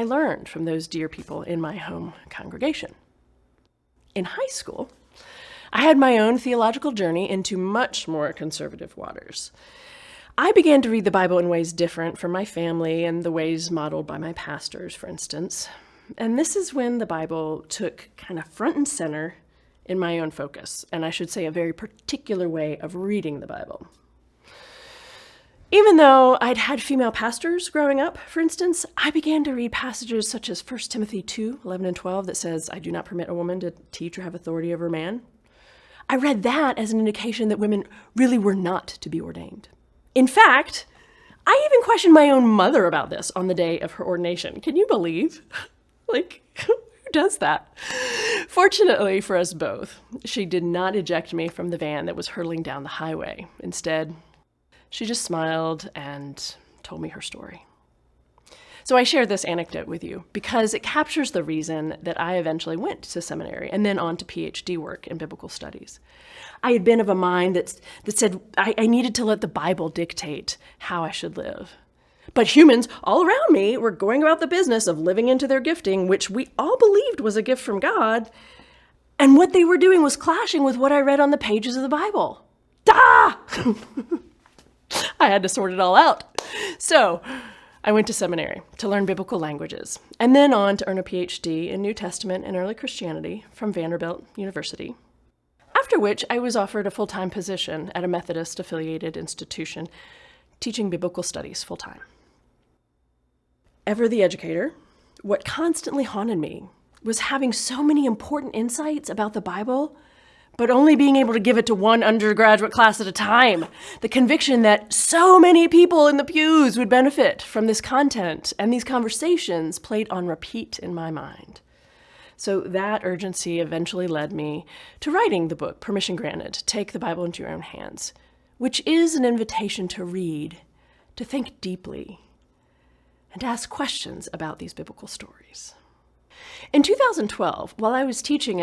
I learned from those dear people in my home congregation. In high school, I had my own theological journey into much more conservative waters. I began to read the Bible in ways different from my family and the ways modeled by my pastors, for instance. And this is when the Bible took kind of front and center in my own focus, and I should say a very particular way of reading the Bible. Even though I'd had female pastors growing up, for instance, I began to read passages such as 1 Timothy 2, 11 and 12 that says, "I do not permit a woman to teach or have authority over a man." I read that as an indication that women really were not to be ordained. In fact, I even questioned my own mother about this on the day of her ordination. Can you believe? Who does that? Fortunately for us both, she did not eject me from the van that was hurtling down the highway. Instead, she just smiled and told me her story. So I share this anecdote with you because it captures the reason that I eventually went to seminary and then on to PhD work in biblical studies. I had been of a mind that said I needed to let the Bible dictate how I should live. But humans all around me were going about the business of living into their gifting, which we all believed was a gift from God. And what they were doing was clashing with what I read on the pages of the Bible. I had to sort it all out. So I went to seminary to learn biblical languages, and then on to earn a PhD in New Testament and early Christianity from Vanderbilt University. After which I was offered a full-time position at a Methodist-affiliated institution teaching biblical studies full-time. Ever the educator, what constantly haunted me was having so many important insights about the Bible, but only being able to give it to one undergraduate class at a time. The conviction that so many people in the pews would benefit from this content and these conversations played on repeat in my mind. So that urgency eventually led me to writing the book, Permission Granted, Take the Bible into Your Own Hands, which is an invitation to read, to think deeply, and to ask questions about these biblical stories. In 2012, while I was teaching